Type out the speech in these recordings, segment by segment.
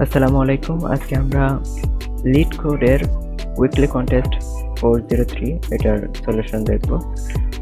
আসসালামু আলাইকুম। আজকে আমরা লিড কোডের উইকলি কন্টেস্ট 403 এটার সলিউশন দেখব।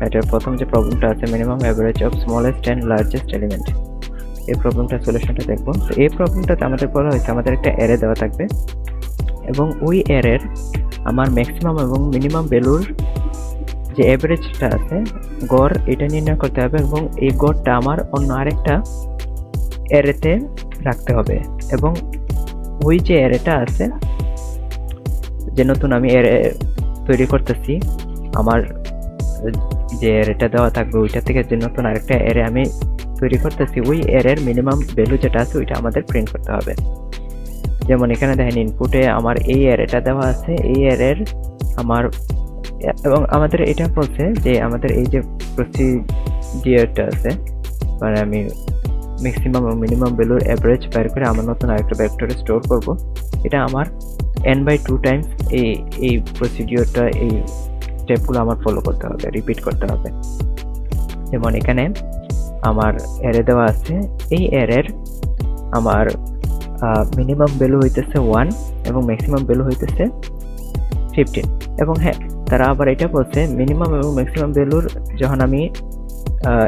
এটার প্রথম যে প্রবলেমটা আছে, minimum average of smallest and largest element, এই প্রবলেমটার সলিউশনটা দেখব। তো এই প্রবলেমটাতে আমাদের বলা হয়েছে আমাদের একটা অ্যারে দেওয়া থাকবে এবং ওই অ্যারের আমার ম্যাক্সিমাম এবং মিনিমাম ভ্যালুর যে অ্যাভারেজটা আছে গড়, এটা নির্ণয় করতে হবে এবং এই গড়টা আমার অন্য আরেকটা অ্যারেতে রাখতে হবে। এবং ওই যে অ্যারেটা আছে, যে নতুন আমি অ্যারে তৈরি করতেছি, আমার যে অ্যারেটা দেওয়া থাকবে ওইটা থেকে যে নতুন আরেকটা অ্যারে আমি তৈরি করতেছি, ওই অ্যারের মিনিমাম ভ্যালু যেটা আছে ওইটা আমাদের প্রিন্ট করতে হবে। যেমন এখানে দেখেন ইনপুটে আমার এই অ্যারেটা দেওয়া আছে, এই অ্যারের আমার, এবং আমাদের এটা বলছে যে আমাদের এই যে প্রসিডিওরটা আছে, মানে আমি ম্যাক্সিমাম এবং মিনিমাম ভ্যালুর অ্যাভারেজ বের করে আমার নতুন আরেকটা ভেক্টরে স্টোর করব। এটা আমার n/2 টাইমস এই প্রসিডিওরটা, এই স্টেপগুলো আমার ফলো করতে হবে, রিপিট করতে হবে। যেমন এখানে আমার অ্যারে দেওয়া আছে, এই অ্যারের আমার মিনিমাম ভ্যালু হইতেছে 1 এবং ম্যাক্সিমাম ভ্যালু হইতেছে 15। এবং হ্যাঁ, তারা আবার এটা বলছে মিনিমাম এবং ম্যাক্সিমাম ভ্যালুর যখন আমি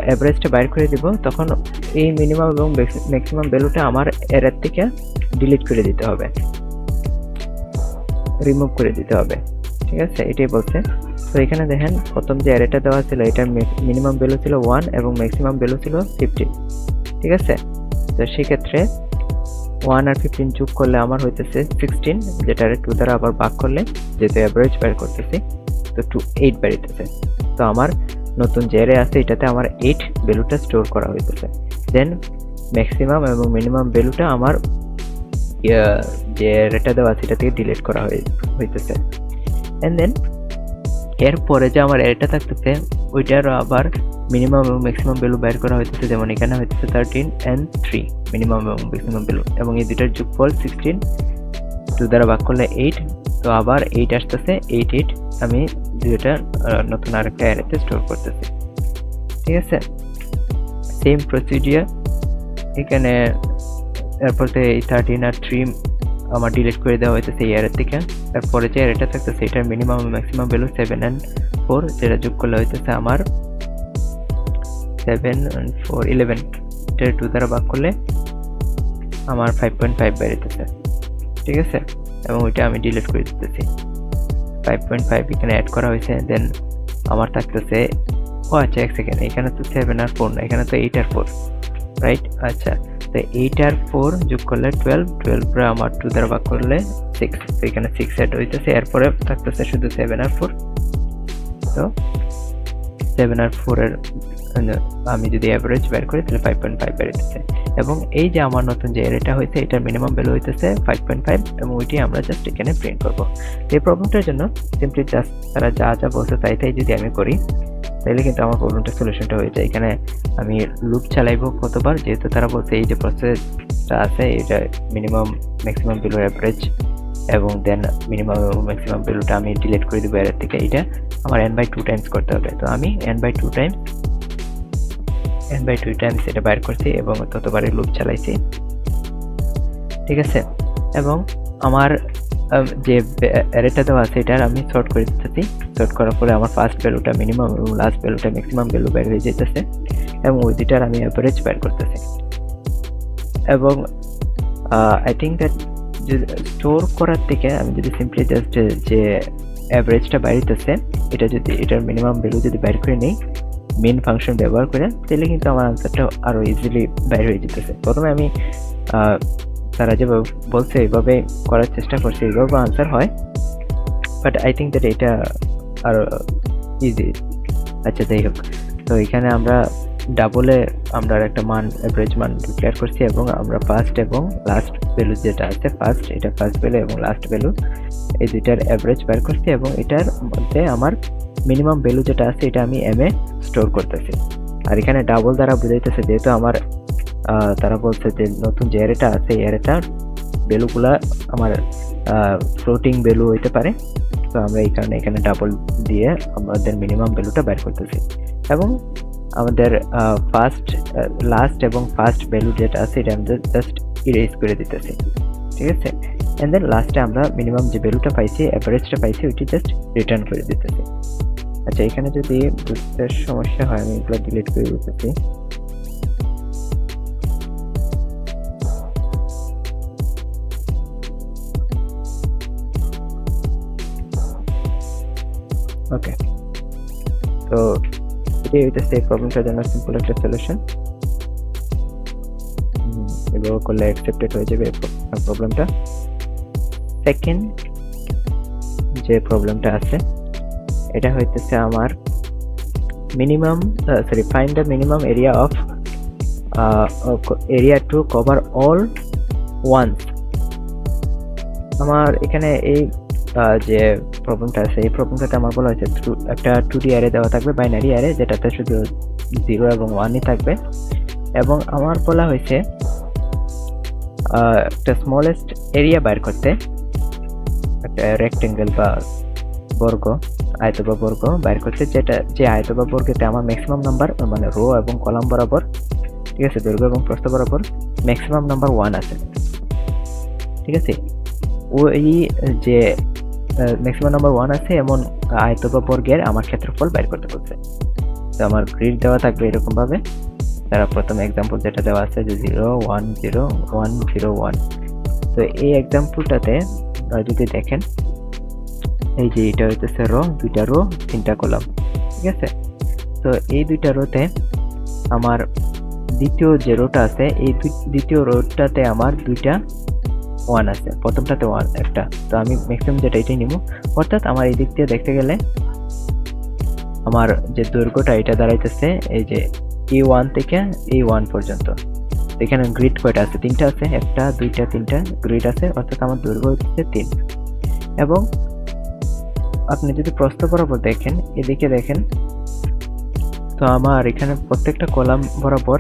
অ্যাভারেজটা বাইর করে দিব, তখন এই মিনিমাম এবং ম্যাক্সিমাম ভ্যালুটা আমার অ্যারের থেকে ডিলিট করে দিতে হবে, রিমুভ করে দিতে হবে। ঠিক আছে, এটাই বলছে। তো এখানে দেখেন প্রথম যে অ্যারেটা দেওয়া ছিল এটার মিনিমাম ভ্যালু ছিল 1 এবং ম্যাক্সিমাম ভ্যালু ছিল 15। ঠিক আছে, তো সেক্ষেত্রে 1 আর 15 যোগ করলে আমার হইতেছে 16, যেটারে 2 দ্বারা আবার ভাগ করলে, যেহেতু অ্যাভারেজ বের করতেছি, তো 8 বেরিতেছে। তো আমার নতুন যে অ্যারে আছে এটাতে আমার 8 ভ্যালুটা স্টোর করা হইতেছে। দেন ম্যাক্সিমাম এবং মিনিমাম ভ্যালুটা আমার যে অ্যারেটা দেওয়া আছে এটা থেকে ডিলিট করা হইতেছে। এন্ড দেন এরপরে যে আমার অ্যারেটা থাকতেছে ওইটারও আবার মিনিমাম এবং ম্যাক্সিমাম ভ্যালু বের করা হইতেছে। যেমন এখানে হইতেছে 13 and 3 মিনিমাম এবং ম্যাক্সিমাম ভ্যালু, এবং এই দুটার যোগফল 16, 2 দ্বারা ভাগ করলে 8। তো আবার 8 আসতেছে, 8 আমি দুইটা নতুন আরেকটা অ্যারেতে স্টোর করতেছি। ঠিক আছে, সেম প্রসিডিওর এখানে। এরপর এই 13 আর 3 আমার ডিলিট করে দেওয়া হইতেছে এই অ্যারে থেকে। তারপরে যে অ্যারেটা থাকতেছে এটার মিনিমাম ম্যাক্সিমাম ভ্যালু 7 and 4, যেটা যোগ করলে হইতেছে আমার 7 and 4 11, এটা 2 দ্বারা ভাগ করলে আমার 5.5 বেরিতেছে। ঠিক আছে, এবং ওইটা আমি ডিলিট করে দিতেছি। 5.5 এখানে অ্যাড করা হয়েছে। দেন আমার থাকতেছে, ও আচ্ছা এক সেকেন্ড, এখানে তো 7 আর 4 না, এখানে তো 8 আর 4, রাইট? আচ্ছা, তো 8 আর 4 যোগ করলে 12 পরে আমার 2 দ্বারা ভাগ করলে 6, তো এখানে 6 অ্যাড হইতেছে। এরপরে থাকতেছে শুধু 7 আর 4। তো 7 আর 4 এর আমি যদি অ্যাভারেজ বের করি তাহলে 5.5 বেরোতেছে। এবং এই যে আমার নতুন যে অ্যারেটা হয়েছে এটার মিনিমাম ভ্যালু হইতেছে 5.5, এবং ওইটি আমরা জাস্ট এখানে প্রিন্ট করব। এই প্রবলেমটার জন্য সিম্পলি জাস্ট তারা যা যা বলছে তাই যদি আমি করি, তাহলে কিন্তু আমার প্রবলেমটা সলিউশনটা হয়ে যায়। এখানে আমি লুপ চালাইবো কতবার, যেহেতু তারা বলছে এই যে প্রসেসটা আছে এটা মিনিমাম ম্যাক্সিমাম ভ্যালু অ্যাভারেজ, এবং দেন মিনিমাম এবং ম্যাক্সিমাম ভ্যালুটা আমি ডিলিট করে দেবো অ্যারে থেকে। এটা আমার n/2 টাইমস করতে হবে। তো আমি n/2 টাইমস এটা বাইর করছি এবং ততবারে লুপ চালাইছি। ঠিক আছে, এবং আমার যে অ্যারেটা দেওয়া আছে এটার আমি সর্ট করে দিতেছি। সর্ট করার পরে আমার ফার্স্ট ভ্যালুটা মিনিমাম এবং লাস্ট ভ্যালুটা ম্যাক্সিমাম ভ্যালু বের হয়ে যেতেছে, এবং ওই দুইটার আমি অ্যাভারেজ বের করতেছি। এবং আই থিঙ্ক দ্যাট স্টোর করার থেকে আমি যদি সিম্পলি জাস্ট যে অ্যাভারেজটা বাইরেতেছে এটা যদি, এটার মিনিমাম ভ্যালু যদি বের করে নিই মেন ফাংশন ব্যবহার করে, তাহলে কিন্তু আমার আনসারটা আরও ইজিলি বাইর হয়ে যেতেছে। প্রথমে আমি তারা যেভাবে বলছে এইভাবে করার চেষ্টা করছি, এইভাবে আনসার হয়, বাট আই থিঙ্ক দ্যাট এটা আরও ইজি। আচ্ছা, যাই হোক, তো এখানে আমরা ডাবলে আমরা একটা মান, অ্যাভারেজ মান ডিক্লেয়ার করছি, এবং আমরা ফার্স্ট এবং লাস্ট ভ্যালু যেটা আছে, এটা ফার্স্ট ভ্যালু এবং লাস্ট ভ্যালু এই দুইটার অ্যাভারেজ বের করছি, এবং এটার মধ্যে আমার মিনিমাম ভ্যালু যেটা আছে এটা আমি এম এ স্টোর করতেছি। আর এখানে ডাবল দ্বারা বুঝাইতেছে যেহেতু আমার তারা বলছে যে নতুন যে অ্যারেটা আছে এই অ্যারেটার ভ্যালুগুলা আমার ফ্লোটিং ভ্যালু হইতে পারে, তো আমরা এই কারণে এখানে ডাবল দিয়ে আমাদের মিনিমাম ভ্যালুটা বের করতেছি। এবং আমাদের লাস্ট এবং ফার্স্ট ভ্যালু যেটা আছে এটা আমাদের জাস্ট ইরেজ করে দিতেছি। ঠিক আছে। এন্ড দেন লাস্টে আমরা মিনিমাম যে ভ্যালুটা পাইছি, এভারেজটা পাইছি, ওইটি জাস্ট রিটার্ন করে দিতেছি। আচ্ছা, এখানে যদি বুঝতে সমস্যা হয় আমি এগুলো ডিলিট করে দিতেছি। ওকে, তো এটাই হইতেছে এই প্রবলেমটার জন্য সিম্পল একটা সলিউশন। এভাবে করলে অ্যাকসেপ্টেড হয়ে যাবে প্রবলেমটা। সেকেন্ড যে প্রবলেমটা আছে এটা হইতেছে আমার minimum find the minimum area of area to cover all ones. আমার এখানে এই যে প্রবলেমটা আছে এই প্রবলেমটাতে আমার বলা হয়েছে একটা 2D অ্যারে দেওয়া থাকবে, বাইনারি অ্যারে, যেটাতে শুধু 0 এবং 1ই থাকবে, এবং আমার বলা হয়েছে একটা স্মলেস্ট এরিয়া বাইর করতে, একটা রেক্টেঙ্গেল বা বর্গ, আয়ত বা বর্গ বাইর করতে, যেটা যে আয়ত বা বর্গেতে আমার ম্যাক্সিমাম নাম্বার মানে রো এবং কলাম বরাবর, ঠিক আছে, দৈর্ঘ্য এবং প্রস্থ বরাবর ম্যাক্সিমাম নাম্বার 1 আছে। ঠিক আছে, ওই যে ম্যাক্সিমাম নাম্বার 1 আছে এমন আয়ত বা বর্গের আমার ক্ষেত্রফল বাইর করতে বলছে। তো আমার গ্রিড দেওয়া থাকবে এরকম ভাবে। তারা প্রথম এক্সাম্পল যেটা দেওয়া আছে যে 0 1 0 1 0 1। তো এই এক্সাম্পলটাতে যদি দেখেন, এই যে এটা হইতেছে রো, 2টা রো 3টা কলাম, ঠিক আছে। তো এই 2টা রোতে আমার দ্বিতীয় যে রোটা আছে, এই দ্বিতীয় রোটাতে আমার 2টা 1 আছে, প্রথমটাতে 1 একটা। তো আমি ম্যাক্সিমাম যেটা এটাই নিব, অর্থাৎ আমার এই দিক দিয়ে দেখতে গেলে আমার যে দৈর্ঘ্যটা এটা দাঁড়াইতেছে এই যে E1 থেকে E1 পর্যন্ত। এখানে গ্রিড কয়টা আছে? 3টা আছে, 1 2 3টা গ্রিড আছে, অর্থাৎ আমার দৈর্ঘ্য হচ্ছে 3। এবং আপনি যদি প্রস্থ বরাবর দেখেন, এদিকে দেখেন, তো আমার এখানে প্রত্যেকটা কলাম বরাবর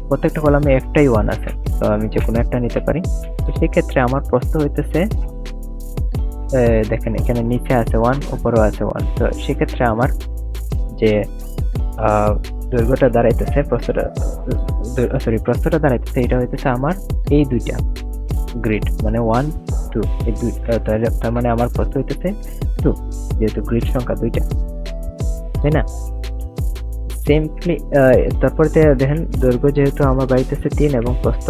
প্রত্যেকটা কলামে একটাই 1 আছে। তো আমি যে কোনো একটা নিতে পারি। তো সেই ক্ষেত্রে আমার প্রস্থ হইতেছে, দেখেন এখানে নিচে আছে 1, উপরেও আছে 1। তো সেক্ষেত্রে আমার যে দৈর্ঘ্যটা দাঁড়াইতেছে, প্রস্থটা দাঁড়াইতেছে, এটা হইতেছে আমার এই 2টা গ্রিড, মানে 1 2, এই তার মানে আমার প্রস্থ হইতেছে 2, যেহেতু গ্রিড সংখ্যা 2টা, তাই না? সিম্পলি তারপরে দেখেন দৈর্ঘ্য যেহেতু আমার বাড়িতেছে 3 এবং প্রস্থ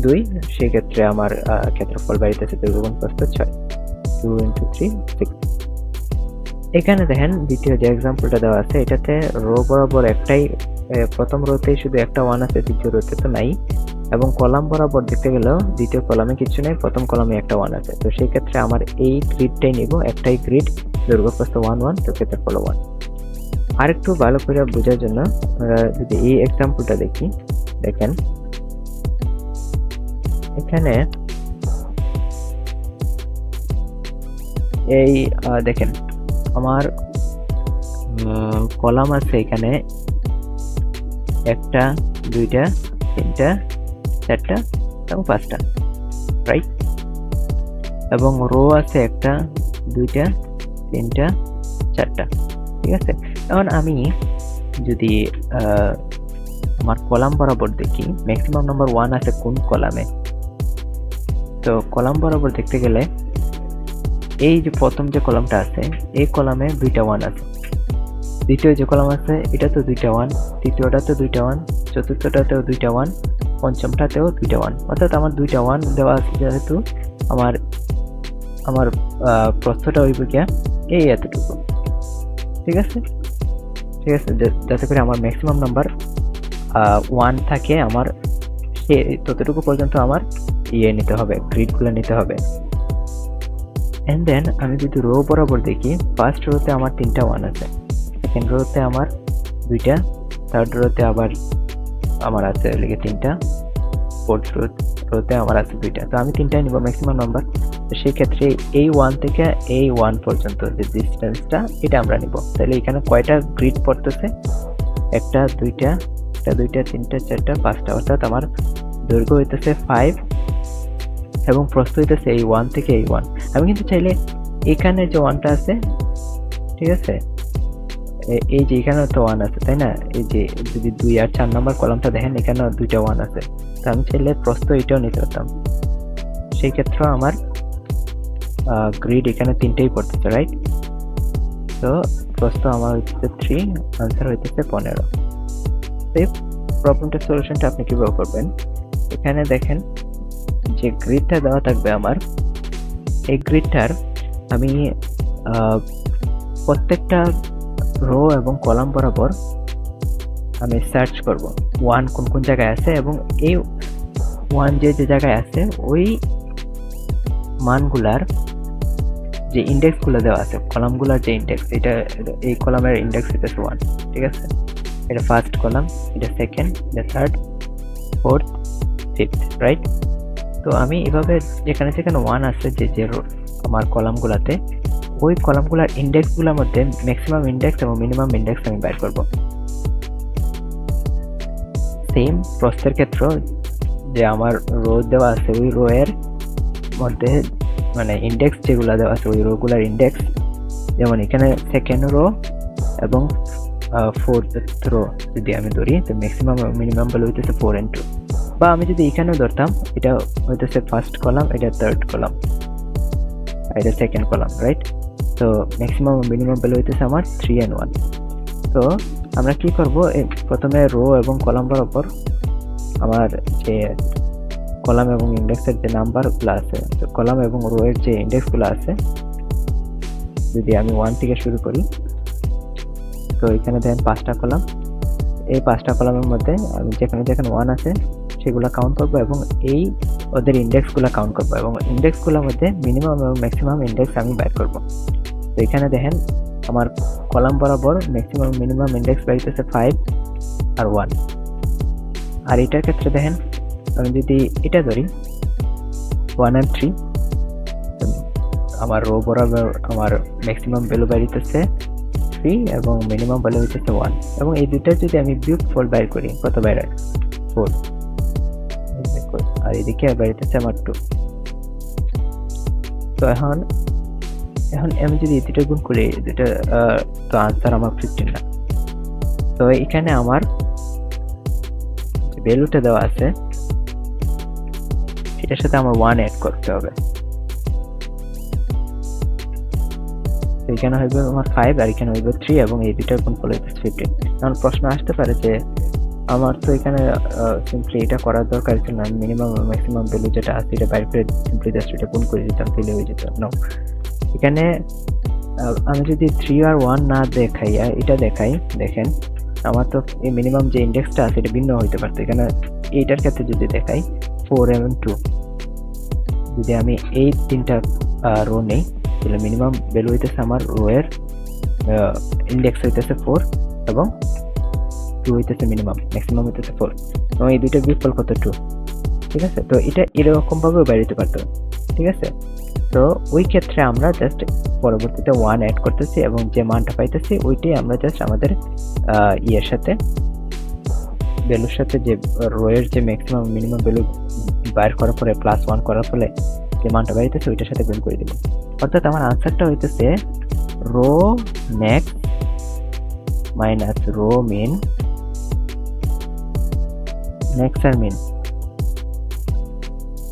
2, সেক্ষেত্রে আমার ক্ষেত্রফল বাড়িতেছে দৈর্ঘ্য এবং প্রস্থ 6, 2 × 3 6। এখানে দেখেন দ্বিতীয় যে এক্সাম্পলটা দেওয়া আছে, এটাতে রো বরাবর একটাই, প্রথম রোতেই শুধু একটা 1 আছে, দ্বিতীয় রোতে তো নাই, এবং কলাম বরাবর দেখতে গেলেও দ্বিতীয় কলামে কিছু নেই, প্রথম কলামে একটা 1 আছে। তো সেই ক্ষেত্রে আমার এই গ্রিডটাই নিব, একটাই গ্রিড, দৈর্ঘ্য প্রস্থ 1 1, তো ক্ষেত্রফল 1। আরেকটু ভালো করে বোঝার জন্য যদি এই এক্সাম্পলটা দেখি, দেখেন এখানে এই দেখেন আমার কলাম আছে এখানে 1টা 2টা 3টা 4টা এবং 5টা, রাইট? এবং রো আছে 1টা 2টা 3টা 4টা, ঠিক আছে। এখন আমি যদি আমার কলাম বরাবর দেখি, ম্যাক্সিমাম নাম্বার 1 আছে কোন কলামে? তো কলাম বরাবর দেখতে গেলে এই যে প্রথম যে কলামটা আছে, এই কলামে 2টা 1 আছে, দ্বিতীয় যে কলাম আছে এটা তো 2টা 1, তৃতীয়টাতেও 2টা 1, চতুর্থটাতেও 2টা 1, পঞ্চমটাতেও 2টা 1, অর্থাৎ আমার 2টা 1 দেওয়া আছে, যেহেতু আমার প্রস্থটা হইব কি এই এতটুকু, ঠিক আছে। ঠিক আছে, যাতে করে আমার ম্যাক্সিমাম নাম্বার 1 থাকে, আমার ততটুকু পর্যন্ত আমার নিতে হবে, গ্রিডগুলো নিতে হবে। এন্ড দেন আমি যদি রো বরাবর দেখি, ফার্স্ট রোতে আমার 3টা 1 আছে, সেকেন্ড রোতে আমার 2টা, থার্ড রোতে আবার আমার আছে লিখে 3টা, ফোর্থ রোতে আমার আছে 2টা। তো আমি 3টাই নিব ম্যাক্সিমাম নাম্বার। তো সেই ক্ষেত্রে এই 1 থেকে এই 1 পর্যন্ত যে ডিস্টেন্সটা, এটা আমরা নিব। তাহলে এখানে কয়টা গ্রিড পড়তেছে? 1টা 2টা 3টা 4টা 5টা, অর্থাৎ আমার দৈর্ঘ্য হইতেছে 5 এবং প্রস্থ হইতেছে এই 1 থেকে এই 1। আমি কিন্তু চাইলে এখানে যে 1টা আছে, ঠিক আছে, এই যে এখানে তো 1 আছে, তাই না? এই যে যদি 2 আর 4 নম্বর কলামটা দেখেন, এখানে 2টা 1 আছে। তো আমি চাইলে প্রস্থ এটাও নিতে পারতাম, সেই ক্ষেত্রে আমার গ্রিড এখানে তিনটেই পড়তেছে, রাইট? তো প্রস্থ আমার হইতেছে 3, আনসার হইতেছে 15। এই প্রবলেমটার সলিউশনটা আপনি কিভাবে করবেন? এখানে দেখেন যে গ্রিডটা দেওয়া থাকবে আমার, এই গ্রিডটার আমি প্রত্যেকটা রো এবং কলাম বরাবর আমি সার্চ করব 1 কোন কোন জায়গায় আছে, এবং এই 1 যে জায়গায় আছে ওই মানগুলার যে ইন্ডেক্সগুলো দেওয়া আছে, কলামগুলোর যে ইন্ডেক্স, এটা এই কলামের ইন্ডেক্স হচ্ছে 1, ঠিক আছে? এটা ফার্স্ট কলাম, এটা সেকেন্ড, এটা থার্ড, ফোর্থ, ফিফথ, রাইট? তো আমি এভাবে যেখানে যেখানে 1 আছে যে আমার কলামগুলোতে, ওই কলামগুলোর ইন্ডেক্সগুলোর মধ্যে ম্যাক্সিমাম ইন্ডেক্স এবং মিনিমাম ইন্ডেক্স আমি বের করব। সেম প্রস্থের ক্ষেত্রে যে আমার রো দেওয়া আছে, ওই রো এর মধ্যে মানে ইন্ডেক্স যেগুলো দেওয়া আছে ওই রোগুলার ইন্ডেক্স, যেমন এখানে সেকেন্ড রো এবং ফোর্থ রো যদি আমি ধরি, তো ম্যাক্সিমাম মিনিমাম ভ্যালু হইতেছে 4 and 2, বা আমি যদি এখানেও ধরতাম, এটা হইতেছে ফার্স্ট কলাম, এটা থার্ড কলাম, এটা সেকেন্ড কলাম, রাইট? তো ম্যাক্সিমাম মিনিমাম ভ্যালু হইতেছে আমার 3 and 1। তো আমরা কি করব, প্রথমে রো এবং কলাম বরাবর আমার যে কলাম এবং ইন্ডেক্সের যে নাম্বারগুলো আছে, কলাম এবং রো এর যে ইন্ডেক্সগুলো আছে, যদি আমি 1 থেকে শুরু করি, তো এখানে দেখেন 5টা কলাম, এই 5টা কলামের মধ্যে আমি যেখানে যেখানে 1 আছে সেগুলো কাউন্ট করব এবং এই ওদের ইন্ডেক্সগুলো কাউন্ট করব, এবং ইন্ডেক্সগুলোর মধ্যে মিনিমাম এবং ম্যাক্সিমাম ইন্ডেক্স আমি বের করব। তো এখানে দেখেন আমার কলাম বরাবর ম্যাক্সিমাম মিনিমাম ইন্ডেক্স বেরিয়েছে 5 আর 1। আর এটার ক্ষেত্রে দেখেন আমি যদি এটা ধরি 1 and 3, আমার রো বরাবর আমার ম্যাক্সিমাম ভ্যালু বেরিয়েছে 3 এবং মিনিমাম ভ্যালু হইতেছে 1, এবং এই দুইটা যদি আমি বিয়োগফল বের করি, কত বের হয়? 4, আর এদিকে বেরিয়েছে আমার 2। তো এখন আমি যদি এই দুটো গুণ করি, দুটো তো আনসার আমার 15 না। তো এখানে আমার ভ্যালুটা দেওয়া আছে এটার সাথে আমার 1 অ্যাড করতে হবে, এখানে হইবে আমার 5 আর এখানে হইবে 3, এবং এই দুইটার গুণফল হইবে 15। এখন প্রশ্ন আসতে পারে যে আমার তো এখানে সিম্পলি এটা করার দরকার ছিল না, মিনিমাম ম্যাক্সিমাম ভ্যালু যেটা আছে এটা বাইর করে সিম্পলি জাস্ট এটা গুণ করে দিতাম, তাহলে হয়ে যেত। নো, এখানে আমি যদি 3 আর 1 না দেখাই, এটা দেখাই, দেখেন আমার তো এই মিনিমাম যে ইন্ডেক্সটা আছে এটা ভিন্ন হইতে পারতো। এখানে এইটার ক্ষেত্রে যদি দেখাই 4 এবং 2, যদি আমি এই তিনটা রো নেই, তাহলে মিনিমাম ভ্যালু হইতেছে আমার রো এর ইন্ডেক্স হইতেছে 4 এবং 2 হইতেছে মিনিমাম, ম্যাক্সিমাম হইতেছে 4, এবং এই দুইটা বিয়োগফল কত? 2, ঠিক আছে? তো এটা এরকম ভাবে বেরিয়ে পারতো, ঠিক আছে? তো ওই ক্ষেত্রে আমরা জাস্ট পরবর্তীতে 1 অ্যাড করতেছি এবং যে মানটা পাইতেছি ওইটাই আমরা জাস্ট আমাদের ইয়ের সাথে, ভ্যালুর সাথে, যে রো এর যে ম্যাক্সিমাম মিনিমাম ভ্যালু বাইর করার পরে +1 করার ফলে যে মানটা বেরিয়েছে ওইটার সাথে গুণ করে দেব। অর্থাৎ আমার আনসারটা হইতেছে রো ম্যাক্স মাইনাস রো মিন, ম্যাক্স আর মিন,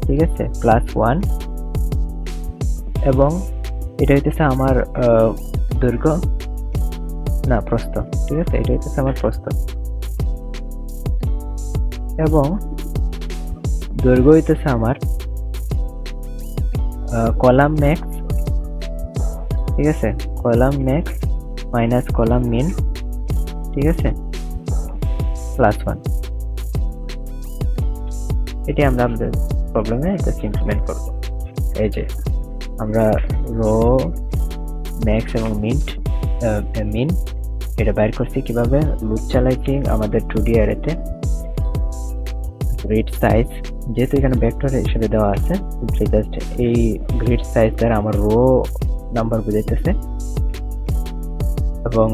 ঠিক আছে, +1, এবং এটা হইতেছে আমার দৈর্ঘ্য না প্রস্থ, ঠিক আছে? এটা হইতেছে আমার প্রস্থ, এবং দৈর্ঘ্য হইতেছে আমার কলাম ম্যাক্স, ঠিক আছে, কলাম ম্যাক্স মাইনাস কলাম মিন, ঠিক আছে, +1। এটি আমরা আমাদের প্রবলেমে এটা ইমপ্লিমেন্ট করব। এই যে আমরা রো ম্যাক্স এবং মিন এটা বাইর করছি কিভাবে, লুপ চালাইছি আমাদের 2D অ্যারেতে। গ্রিড সাইজ যেহেতু এখানে ভেক্টর হিসেবে দেওয়া আছে, জাস্ট এই গ্রিড সাইজ দ্বারা আমার রো নাম্বার বুঝাইতেছে, এবং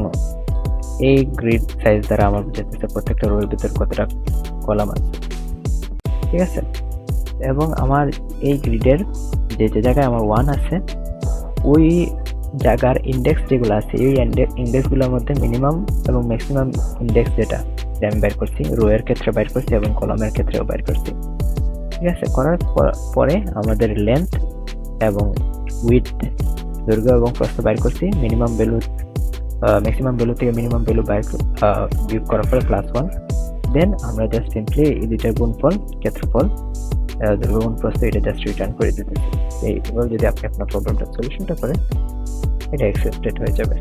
এই গ্রিড সাইজ দ্বারা আমার বুঝাইতেছে প্রত্যেকটা রোর ভিতর কতটা কলাম আছে, ঠিক আছে? এবং আমার এই গ্রিডের যে জায়গায় আমার 1 আছে ওই জায়গার ইন্ডেক্স যেগুলো আছে, এই ইন্ডেক্সগুলোর মধ্যে মিনিমাম এবং ম্যাক্সিমাম ইন্ডেক্স যেটা আমি বের করছি, রো এর ক্ষেত্রে বের করছি এবং কলামের ক্ষেত্রেও বের করছি, ঠিক ঠিক আছে। করার পরে আমাদের লেন্থ এবং উইডথ, দৈর্ঘ্য এবং প্রস্থ বাইর করছি। মিনিমাম ভ্যালু ম্যাক্সিমাম ভ্যালু থেকে মিনিমাম ভ্যালু বিয়োগ করার পরে +1। দেন আমরা জাস্ট সিম্পলি এই দুইটার গুণফল, ক্ষেত্রফল, দৈর্ঘ্য গুণ প্রস্থ, এটা জাস্ট রিটার্ন করে দিতেছি। এইভাবে যদি আপনি আপনার প্রবলেমটার সলিউশনটা করেন, এটা অ্যাকসেপ্টেড হয়ে যাবে।